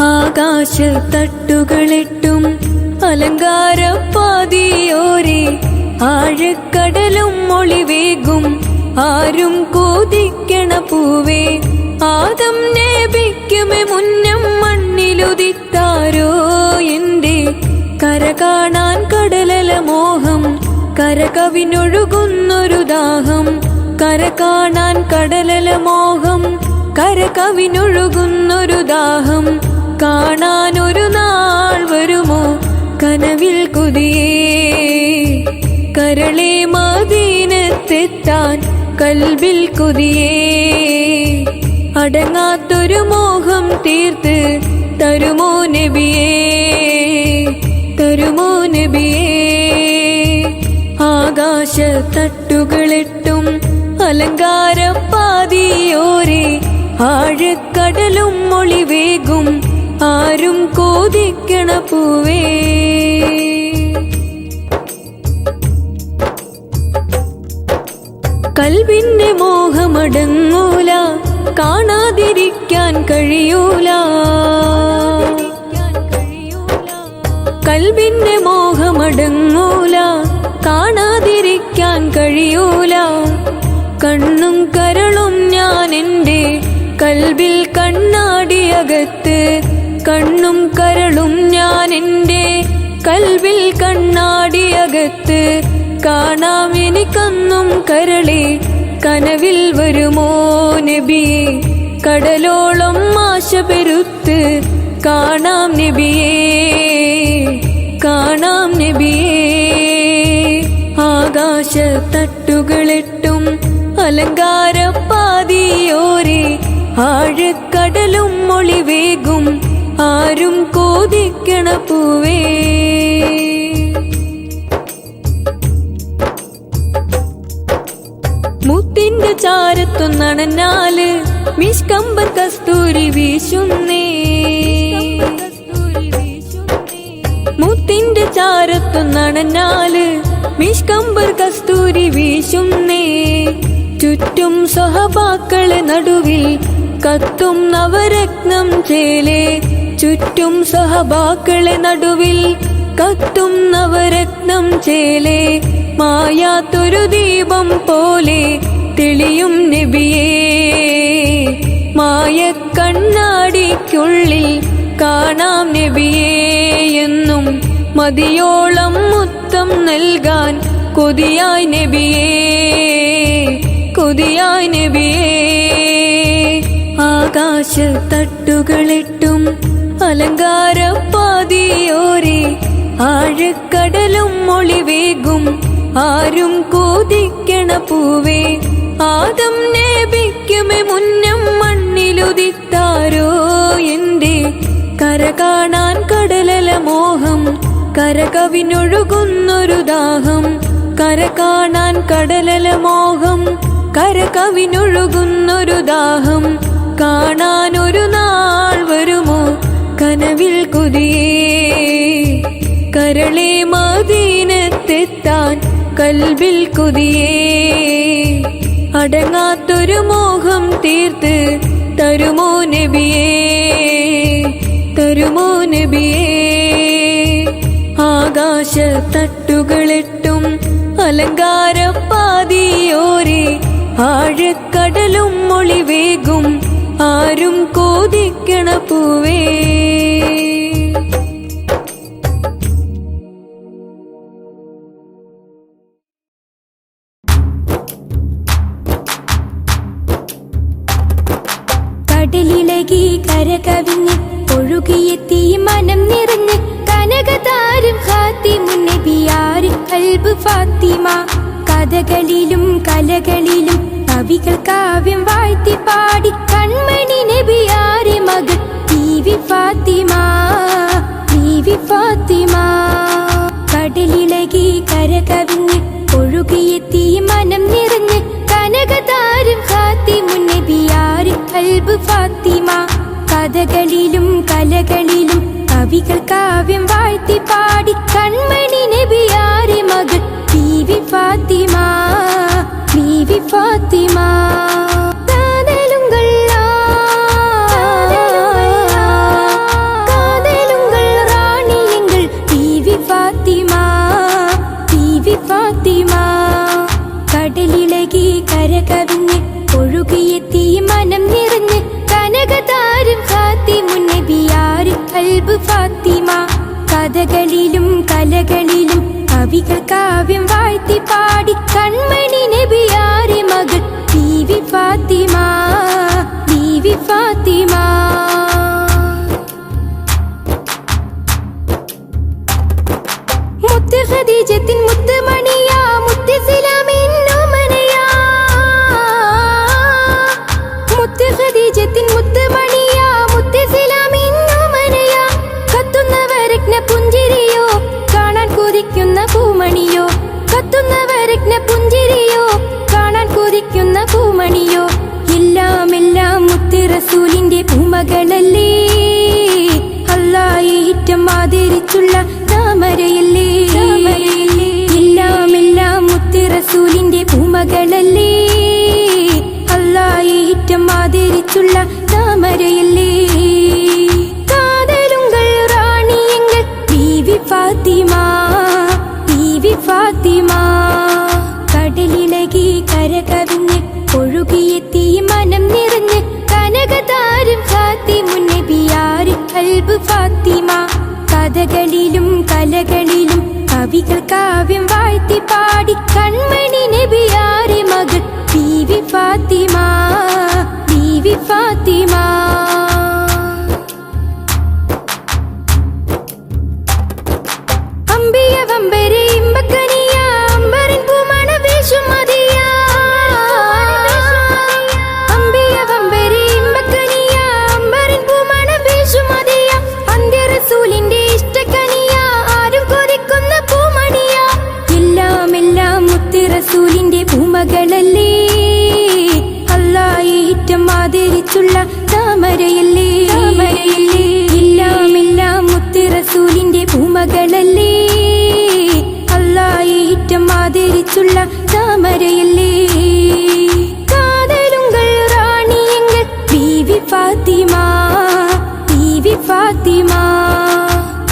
ആകാശത്തട്ടുകളെട്ടും അലങ്കാരപ്പാതിയോരേ ആഴക്കടലും മൊളിവേകും ആരും കോതിക്കണ പൂവേ ആദം നബിക്കുമേ മുന്നം മണ്ണിലുദിത്താരോ എന്റെ കര കാണാൻ കടലല മോഹം കര കവിനൊഴുകുന്നൊരു ദാഹം കര കാണാൻ കടലല മോഹം കര കവിനൊഴുകുന്നൊരു ദാഹം കാണാനൊരു നാൾ വരുമോ കനവിൽ കൊതിയേ കരളെ മദീനത്തെത്താൻ കൽബിൽ കൊതിയേ അടങ്ങാത്തൊരു മോഹം തീർത്ത് തരുമോ നബിയേ തരുമോ നബിയേ ആകാശത്തട്ടുകളെട്ടും അലങ്കാരപ്പാതിയോരേ ആഴക്കടലും മൊളിവേകും ആരും കോതിക്കണ പൂവേ കൽബിന്റെ മോഹമടങ്ങൂല കാണാതിരിക്കാൻ കഴിയൂല കൽബിന്റെ മോഹമടങ്ങൂല കാണാതിരിക്കാൻ കഴിയൂല കണ്ണും കരളും ഞാൻ എൻ്റെ കൽബിൽ കണ്ണാടിയകത്ത് കണ്ണും കരളും ഞാൻ എൻ്റെ കൽബിൽ കണ്ണാടിയകത്ത് കാണാം എനിക്കന്നും കരളെ കനവിൽ വരുമോ നബിയേ കടലോളം ആശ പെരുത്ത് കാണാം നബിയേ കാണാം നബിയേ ആകാശത്തട്ടുകളെട്ടും അലങ്കാരപ്പാതിയോരേ ആഴക്കടലും മൊളിവേകും ആരും കോതിക്കണ പൂവേ മുത്തിന്റെ ചാരത്തു നടന്നാല് മിഷ്കമ്പർ കസ്തൂരി വീശുന്നേ മുത്തിന്റെ ചാരത്തു നടന്നാല് മിഷ്കമ്പർ കസ്തൂരി വീശുന്നേ ചുറ്റും സ്വഹബാക്കളെ നടുവിൽ കത്തും നവരത്നം ചേലേ ചുറ്റും സ്വഹബാക്കളെ നടുവിൽ കത്തും നവരത്നം ചേലേ മായാത്തൊരു ദീപം പോലെ തെളിയും നബിയേ മായക്കണ്ണാടിക്കുള്ളിൽ കാണാം നബിയേ എന്നും മതിയോളം മുത്തം നൽകാൻ കൊതിയായി നബിയേ കൊതിയായി നബിയേ ആകാശത്തട്ടുകളെട്ടും അലങ്കാരപ്പാതിയോരേ ആഴക്കടലും മൊളിവേകും ആരും കോതിക്കണ പൂവേ ആദം നബിക്കുമേ മുന്നം മണ്ണിലുദിത്താരോ എന്റെ കര കാണാൻ കടലല മോഹം കര കവിനൊഴുകുന്നൊരു ദാഹം കര കാണാൻ കടലല മോഹം കര കവിനൊഴുകുന്നൊരു ദാഹം കാണാനൊരു നാൾ വരുമോ കനവിൽ കൊതിയേ കരളെ മദീനത്തെത്താൻ കൽബിൽ കൊതിയേ അടങ്ങാത്തൊരു മോഹം തീർത്ത് തരുമോ നബിയേ തരുമോ നബിയേ ആകാശത്തട്ടുകളെട്ടും അലങ്കാരപ്പാതിയോരേ ആഴക്കടലും മൊളിവേകും ആരും കോതിക്കണ പൂവേ കടലിളകി കരകവിഞ്ഞ് ഒഴുകിയെത്തി മനം നിറഞ്ഞ് കനകതാരം ഖാത്തിമുൻ നബിയാര് ഖൽബ് ഫാത്തിമ കഥകളിലും കലകളിലും കവികൾ കാവ്യം വാഴ്ത്തി പാടി കൺമണി നബിയാരെ മകൾ ബീവി ഫാത്തിമ ബീവി ഫാത്തിമ കടലിളകി കരകവിഞ്ഞ് ഒഴുകിയെത്തി മനം നിറഞ്ഞ് കനകതാരം ഖാത്തിമുൻ നബിയാര് ഖൽബ് ഫാത്തിമ കഥകളിലും കലകളിലും കവികൾ കാവ്യം വാഴ്ത്തി പാടി കൺമണി നബിയാരെ മകൾ ബീവി ഫാത്തിമ ബീവി ഫാത്തിമ കൽബ് ഫാത്തിമ. കഥകളിലും കലകളിലും കവികൾ കാവ്യം വാഴ്ത്തി പാടി കൺമണി നബിയാരെ മകൾ ബീവി ഫാത്തിമ, ബീവി ഫാത്തിമ. മുത്ത് ഖദീജത്തിൻ മുത്ത് മണിയാ, മുത്ത് ഇസ്ലാമിൻ ഓമനയാ. മുത്ത് ഖദീജത്തിൻ മുത്ത് മണിയാ, മുത്ത് ഇസ്ലാമിൻ ഓമനയാ. കത്തുന്നവരഗ്ന പുഞ്ചിരിയോ, കാണാൻ കൊതിക്കുന്ന പൂമണിയോ. കത്തുന്നവരഗ്ന പുഞ്ചിരിയോ, കാണാൻ കൊതിക്കുന്ന പൂമണിയോ. എല്ലാം എല്ലാം മുത്ത് റസൂലിന്റെ പൂമകളല്ലേ, അല്ലാഹ് ഏറ്റം ആദരിച്ചുള്ള താമരയല്ലേ. എല്ലാം എല്ലാം മുത്ത് റസൂലിന്റെ പൂമകളല്ലേ, അല്ലാഹ് ഏറ്റം ആദരിച്ചുള്ള താമരയല്ലേ. കാതലുങ്കൾ റാണിയങ്ങൾ ബീവി ഫാത്തിമ, ബീവി ഫാത്തിമ. കടലിളകി കരകവിഞ്ഞ് ഒഴുകിയെത്തി മനം നിറഞ്ഞ് കനകതാരം ഫാത്തിമുൻ നബിയാരെ കൽബ് ഫാത്തിമ. കഥകളിലും കലകളിലും കവികൾ കാവ്യം വാഴ്ത്തി പാടി കൺമണി നബിയാരെ മകൾ ബീവി ഫാത്തിമ, ബീവി ഫാത്തിമ. അമ്പിയ വമ്പരെ ഇമ്പക്കനിയ, അമ്പരൻ പൂമണ വേഷും മതിയ. അമ്പിയ വമ്പരെ ഇമ്പക്കനിയ, അമ്പരൻ പൂമണ വേഷും മതിയ. അന്ത്യ റസൂലിന്റെ ഇഷ്ടക്കനിയ, ആരും കൊതിക്കുന്ന പൂമണിയ. എല്ലാം എല്ലാം മുത്ത് റസൂലിന്റെ പൂമകളല്ലേ, അല്ലാഹ് ഏറ്റം ആദരിച്ചുള്ള താമരയല്ലേ. എല്ലാം എല്ലാം മുത്ത് റസൂലിന്റെ പൂമകളല്ലേ, അല്ലാഹ് ഏറ്റം ആദരിച്ചുള്ള താമരയല്ലേ. കാതലുങ്കൾ റാണിയങ്ങൾ ബീവി ഫാത്തിമ, ബീവി ഫാത്തിമ.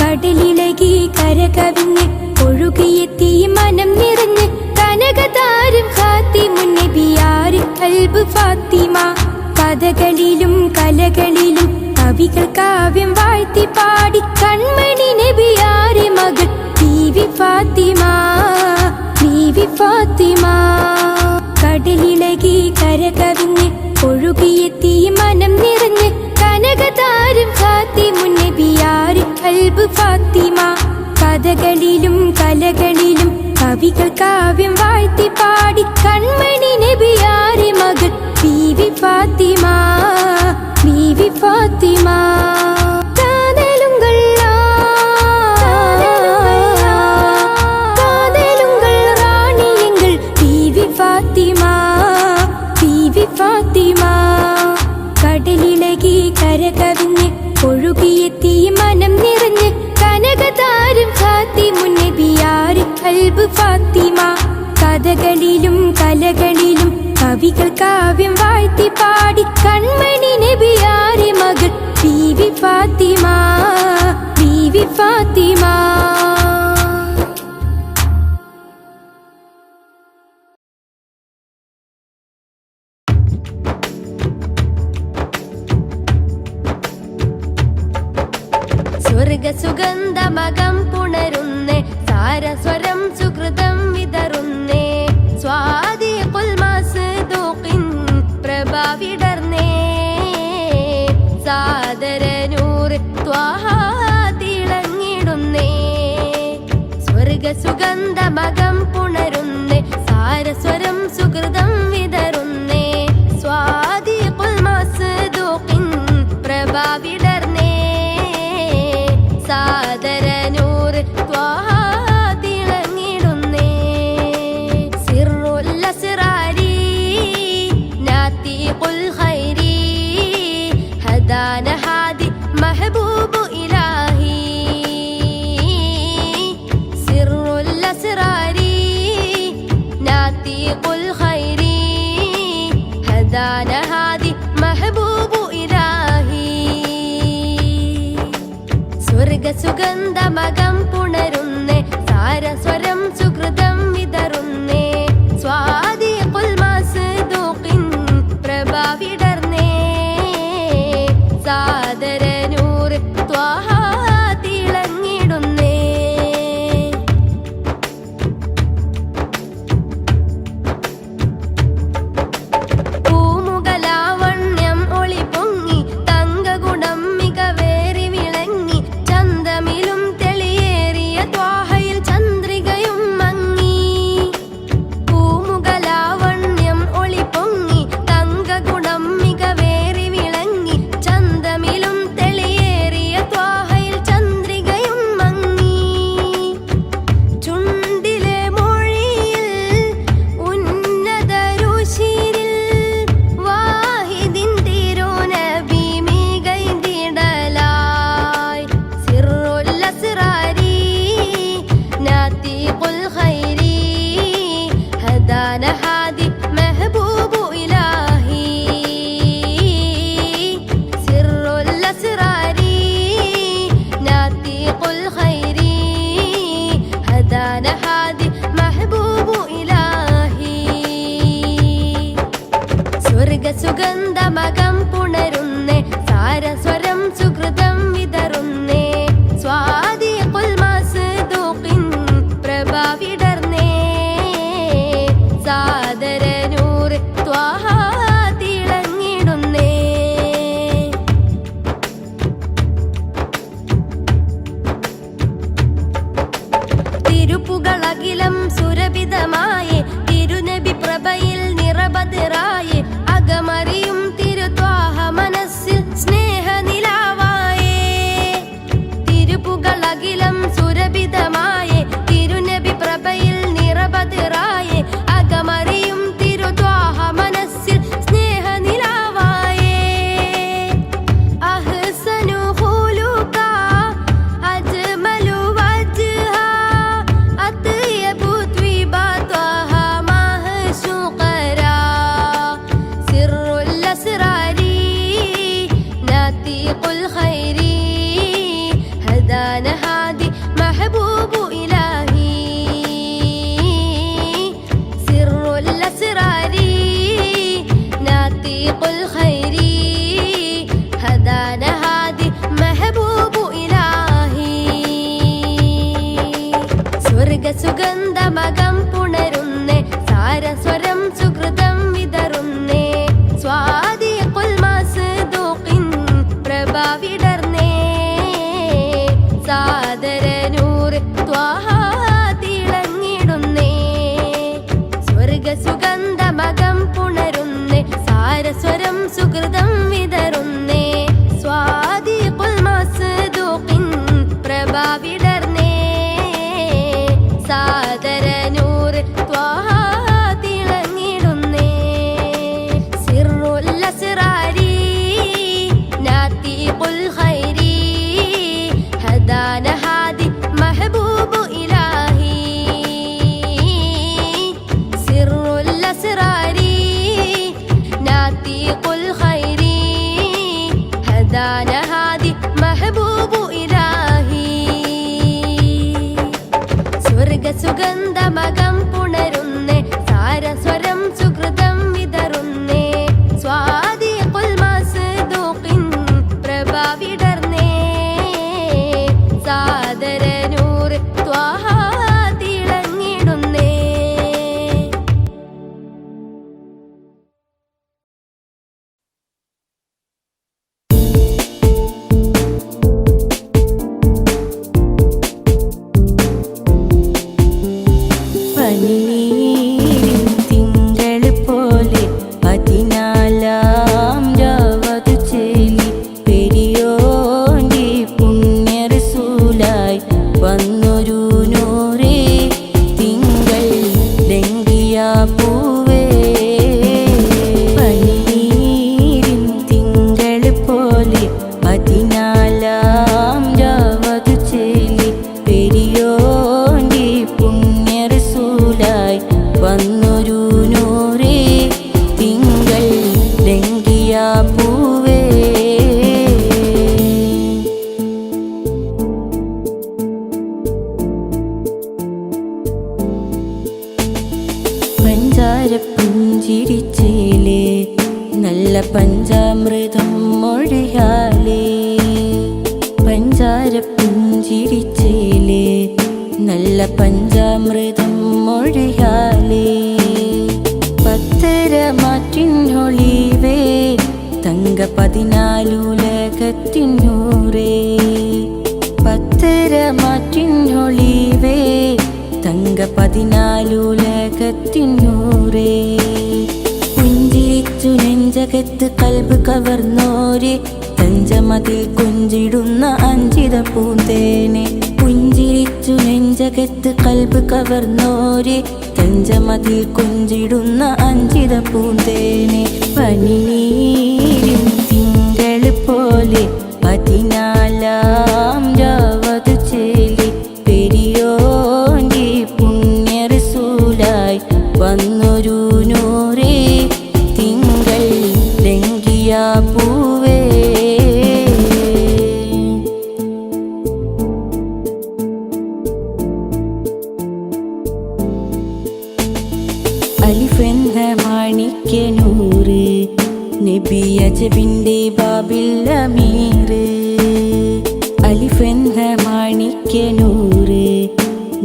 കടലിളകി കരകവിഞ്ഞ് ഒഴുകിയെത്തി മനം നിറഞ്ഞ് കനകതാരം ഫാത്തിമുൻ നബിയാരെ കൽബ് ഫാത്തിമ. കഥകളിലും കലകളിലും കവികൾ കാവ്യം വാഴ്ത്തി പാടി കൺമണി നബിയാരെ മകൾ ബീവി ഫാത്തിമ, ബീവി ഫാത്തിമ. കടലിളകി കരകവിഞ്ഞ് ഒഴുകിയെത്തി മനം നിറഞ്ഞ് കനകതാരം ഫാത്തിമുൻ നബിയാരെ കൽബ് ഫാത്തിമ. കഥകളിലും കലകളിലും കവികൾ കാവ്യം വാഴ്ത്തി പാടി കൺമണി നബിയാരെ മകൾ ബീവി ഫാത്തിമ, ബീവി ഫാത്തിമ. കാതലുങ്കൾ റാണിയങ്ങൾ ബീവി ഫാത്തിമ, ബീവി ഫാത്തിമ. കടലിളകി കരകവിഞ്ഞ് ഒഴുകിയെത്തി മനം നിറഞ്ഞ് കനകതാരം ഫാത്തിമുൻ നബിയാരെ കൽബ് ഫാത്തിമ. കഥകളിലും കലകളിലും കവികൾ കാവ്യം വാഴ്ത്തി പാടി കൺമണി നബിയാരെ മകൾ ബീവി ഫാത്തിമ, ബീവി ഫാത്തിമ. സ്വർഗ സുഗന്ധമകം പുണരുന്നേ, സാരസ്വരം സുകൃതം വിതറുന്നേ. സ്വാതി കുൽമാസ് ദൂഖിൻ പ്രഭാവിടർന്നേ, സാദരനൂർ ത്വാഹ തിളങ്ങിടുന്നേ. സ്വർഗ സുഗന്ധമകം പുണരുന്നേ, സാരസ്വരം സുകൃതം വിതറുന്നേ. സ്വാതി കുൽമാസ് ദൂഖിൻ പ്രഭാവിടർന്നേ, സാദരനൂർ ത്വാഹ തിളങ്ങിടുന്നേ. സിറുൽ അസ്റാരി നാതിഖുൽ ഖൈരി, ഹദാന ഹാദി മഹബൂബ് ഇലാഹി. സിറുൽ അസ്റാരി നാതിഖുൽ ഖൈരി, ഹദാന ഹാദി മഹബൂബ് ഇലാഹി. സ്വർഗ സുഗന്ധമകം പുണരുന്നേ, സാരസ്വരം സുകൃതം വിതറുന്നേ. സ്വാതി കുൽമാസ് ദൂഖിൻ പ്രഭാവിടർന്നേ, സാദരനൂർ ത്വാഹ മെഹബൂബു ഇലാഹി. സ്വർഗ സുഗന്ധമകം പുണരുന്നേ സാരസ്വരം സുകൃതം വിതറുന്നേ സ്വാദിഖുൽ മസ്ദൂഖിൻ പ്രഭാവിടർന്നേ സാദര നൂർ ത്വാഹ തിളങ്ങിടുന്നേ. പനിനീരിൻ തിങ്കൾ പോലെ 14 രാവതു ചേലി പെരിയോന്റെ പുണ്യറസൂലായി വന്നൊരു നൂറേ തിങ്കൾ ലംഘിയ പൂവേ. പനിനീരിൻ തിങ്കൾ പോലെ 14 രാവതു ചേലി പെരിയോന്റെ പുണ്യറസൂലായി വന്നൊരു നൂറേ തിങ്കൾ ലംഘിയ പൂവേ. പഞ്ചാര പുഞ്ചിരിച്ചേലേ നല്ല പഞ്ചാമൃതം മൊഴിയാലേ. പഞ്ചാര പുഞ്ചിരിച്ചേലേ നല്ല പഞ്ചാമൃതം മൊഴിയാലേ. പത്തര മാറ്റിനൊളിവേ തങ്ക 14 ഉലകത്തിനൂറേ. പത്തര മാറ്റിനൊളിവേ തങ്ക 14 ഉലകത്തിനൂറേ. പുഞ്ചിരിച്ചു നെഞ്ചകത്ത് കൽബ് കവർന്നോരെ തഞ്ചമതിൽ കൊഞ്ചിടുന്ന അഞ്ചിത പൂന്തേനെ. പുഞ്ചിരിച്ചു നെഞ്ചകത്ത് കൽബ് കവർന്നോരെ തഞ്ചമതിൽ കൊഞ്ചിടുന്ന അഞ്ചിത പൂന്തേനെ. പനിനീരിൻ തിങ്കൾ പോലെ 14 രാവതു ചേലി പെരിയോന്റെ പുണ്യറസൂലായി വന്നൊരു നൂറേ തിങ്കൾ ലംഘിയ പൂവേ. അലിഫെന്ന മാണിക്യനൂറ് നബി അജബിന്റെ ബാബിൽ അമീറ്. അലിഫെന്ന മാണിക്യനൂറ്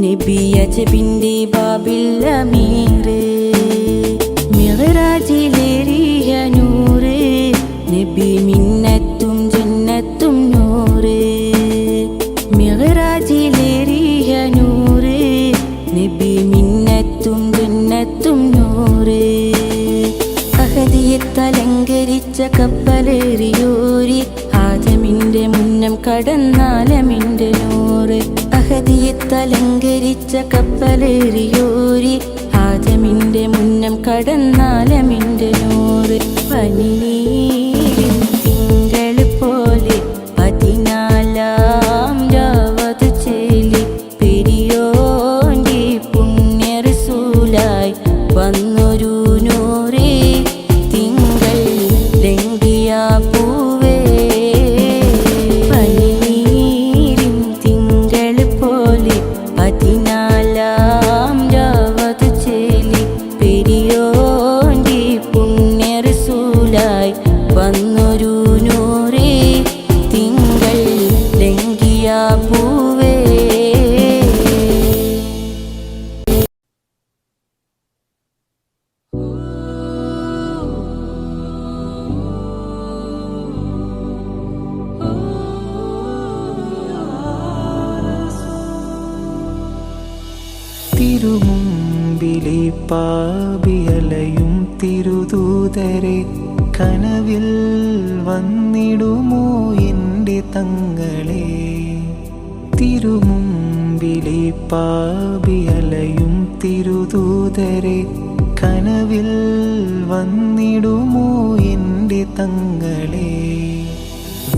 നബി അജബിന്റെ ബാബിൽ അമീറ്. മിഅ്റാജിലേറിയ നൂറ് നബി മിന്നത്തും ജന്നത്തും നൂറ്. മിഅ്റാജിലേറിയ നൂറ് നബി മിന്നത്തും ജന്നത്തും നൂറ്. അഹദിയത്തലങ്കരിച്ച കപ്പലേറിയോരി ആദമിന്റെ മുന്നം കടന്നാലമിന്റെ നൂറ്. അഹദിയത്തലങ്കരിച്ച കപ്പലേറിയോരി ആദമിന്റെ മുന്നം കടന്നാലമിന്റെ നൂറ്. പനിനീരിൻ തിങ്കൾ പോലെ 14 രാവതു ചേലി പെരിയോന്റെ പുണ്യറസൂലായി വന്നൊരു നൂറേ തിങ്കൾ ലംഘിയ പൂവേ. പനിനീരിൻ തിങ്കൾ പോലെ 14 രാവതു ചേലി പെരിയോന്റെ പുണ്യറസൂലായി വന്നൊരു നൂറേ തിങ്കൾ ലംഘിയ പൂവേ. തിരുമുമ്പിലെ പാപിയലയും തിരുദൂതരെ കനവിൽ വന്നിടുമോ എൻ്റെ തങ്ങളെ. തിരുമുമ്പിലെ പാപിയലയും തിരുദൂതരെ കനവിൽ വന്നിടുമോ എൻ്റെ തങ്ങളെ.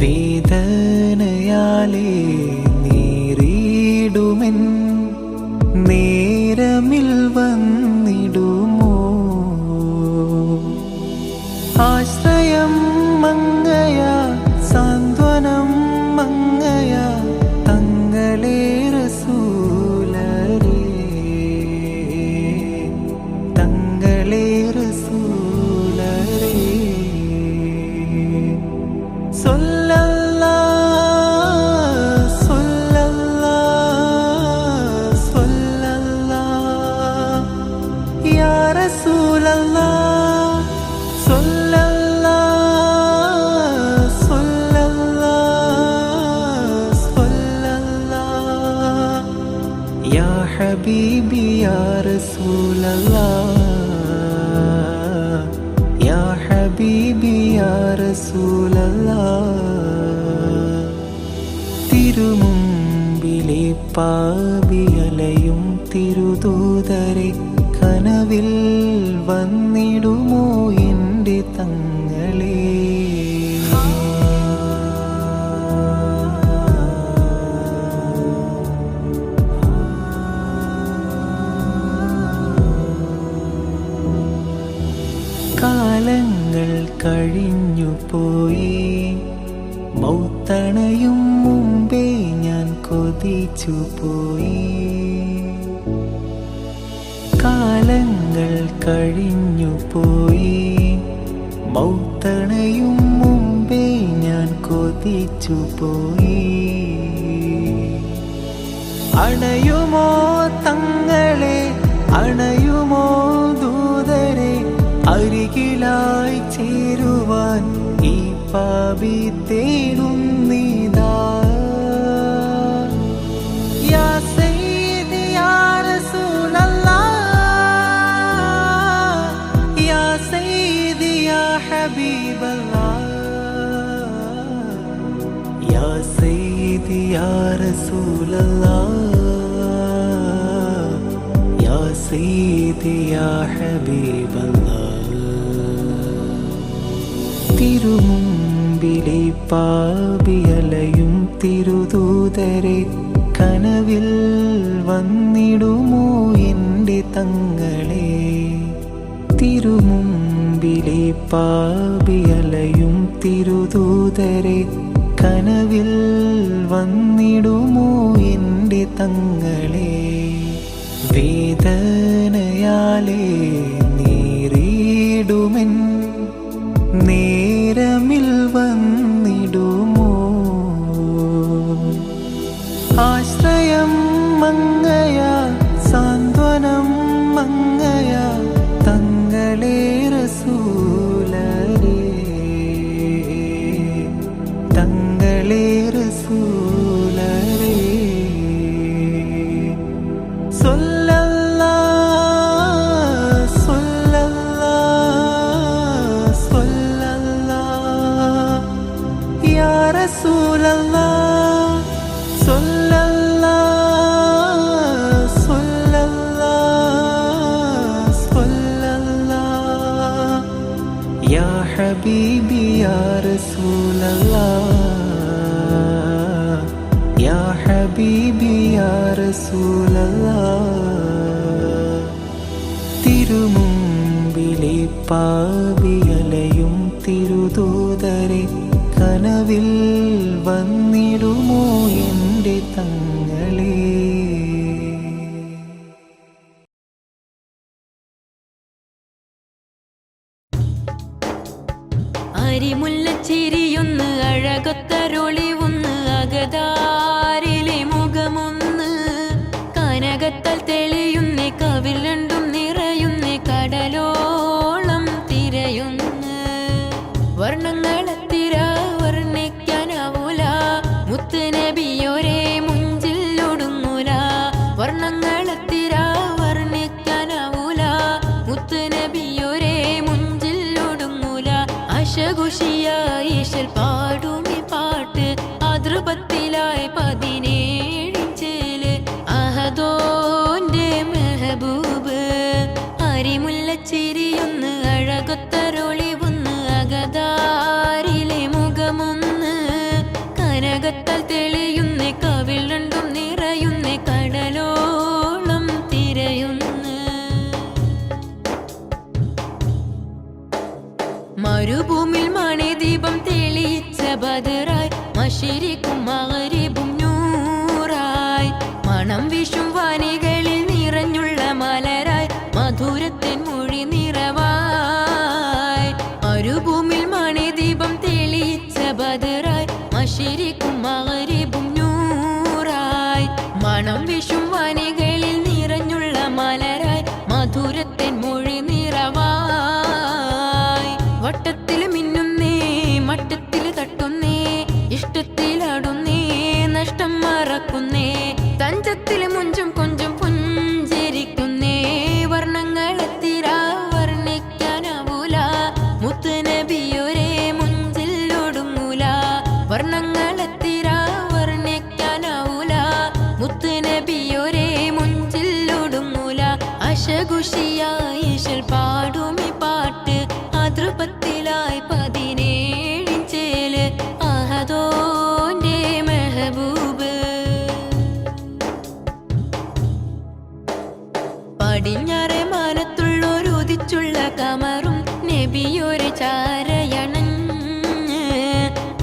വേദനയാലേ നീറിടുമെൻ നേരമിൽ വന്നിടുമോ. ആശ്രയം മങ്ങയ സാന്ത്വനം ഹബീബി യാ റസൂലല്ലാഹ്, യാ ഹബീബി യാ റസൂലല്ലാഹ്. തിരുമുമ്പിലെ പാപിയലയും തിരുദൂതരെ കനവിൽ വന്നിടുമോ എൻ്റെ തങ്ങളെ? കാലങ്ങൾ കഴിഞ്ഞു പോയി, മൗത്തണയും മുമ്പേ ഞാൻ കൊതിച്ചു പോയി. കാലങ്ങൾ കഴിഞ്ഞു പോയി, മൗത്തണയും മുമ്പേ ഞാൻ കൊതിച്ചു പോയി. അണയുമോ തങ്ങളെ, അണയുമോ ദൂതരെ, അരികിലായി ചേരുവാൻ ഈ പാപി തേടുന്നിതാ. യാ സയ്യിദി യാ റസൂലല്ലാഹ്, യാ സയ്യിദി യാ ഹബീബല്ലാഹ്, യാ സയ്യിദി യാ റസൂലല്ലാഹ്, യാ സയ്യിദി യാ ഹബീബല്ലാഹ്. തിരുമുമ്പിലെ പാപിയലയും തിരുദൂതരെ കനവിൽ വന്നിടുമോ എൻ്റെ തങ്ങളെ? തിരുമുമ്പിലെ പാപിയലയും തിരുദൂതരെ കനവിൽ വന്നിടുമോ എൻ്റെ തങ്ങളെ? വേദനയാലേ നീറിടുമെൻ നേരമിൽ വന്നിടുമോ? ആശ്രയം മങ്ങയ, സാന്ത്വനം മങ്ങയ തങ്ങളെ റസൂലരേ, തങ്ങളെ റസൂലരേ. ഹബീബി യാ റസൂലല്ലാഹ്, യാ ഹബീബി യാ റസൂലല്ലാഹ്. തിരുമുമ്പിലെ പാപിയലയും തിരുദൂതരെ കനവിൽ വന്നിടുമോ എൻ്റെ തങ്ങളെ? അരിമുല്ലച്ചിരിയൊന്ന്, അഴകൊത്തരൊളിവൊന്ന്, അകതാരിലെ മുഖമൊന്ന്, കനകത്താൽ തെളിയുന്നേ, കവിൽ രണ്ടും നിറയുന്നേ, കടലോളം തിരയുന്ന്. വർണ്ണങ്ങളെത്തിര വർണ്ണിക്കാനാവൂല, മുത്ത് നബിയോരെ മുഞ്ചിൽ ഒടുങ്ങൂല. വർണ്ണങ്ങളെത്തിര വർണ്ണിക്കാനാവൂല, മുത്ത് നബിയോരെ മുഞ്ചിൽ ഒടുങ്ങൂല. അശകുഷിയായി ഈശൽ പാടുമി പാട്ട്, അതൃപത്തിലായി 17 അഹദോന്റെ മെഹബൂബ്. അരിമുല്ലച്ചിരിയൊന്ന്, അഴകൊത്തരൊളിവൊന്ന്, അകതാരിലെ മുഖമൊന്ന്, കനകത്താൽ തെളിയുന്നേ, കവിൽ രണ്ടും നിറയുന്നേ, കടലോളം തിരയുന്ന്. മരുഭൂമിൽ മണിദീപം തെളിയിച്ച ബദറായി, മശരിഖും മഗ്രിബും നൂറായി, മണം വീശും വാനികളിൽ നിറഞ്ഞുള്ള മലരായി, മധുരത്തിൻ മൊഴി നിറവായി. മരുഭൂമിൽ മണിദീപം തെളിയിച്ച ബദറായി, മശരിഖും മഗ്രിബും നൂറായി, മണം വീശും വാനികളിൽ നിറഞ്ഞുള്ള മലരായി, മധുരത്തിൻ മൊഴി നിറവായി. വട്ടത്തിൽ മിന്നുന്നേ, മട്ടത്തിൽ തട്ടുന്നേ, ഇഷ്ടത്തിലാടുന്നേ, നഷ്ടം മറക്കുന്നേ, തഞ്ചത്തിൽ മുഞ്ചും കൊഞ്ചും ഖുഷിയായിഷൽ പാടുമി പാട്ട് അതൃപത്തിലായി 17 ചേല് അഹദോന്റെ മെഹബൂബ് പടിഞ്ഞാറെ മാനത്തുള്ളൊരുദിച്ചുള്ള കമറും നബിയൊരു ചാരയണഞ്ഞ്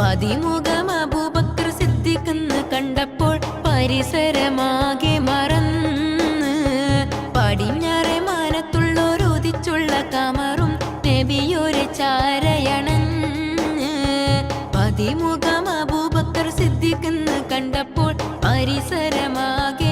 10 അബൂബക്കർ സിദ്ദീഖെന്ന് കണ്ടപ്പോൾ പരിസരമാകെ മറന്ന് പടിഞ്ഞാറെ മാനത്തുള്ളൊരുദിച്ചുള്ള കമറും നബിയൊരു ചാരയണഞ്ഞ് 10 അബൂബക്കർ സിദ്ദീഖെന്ന് കണ്ടപ്പോൾ പരിസരമാകെ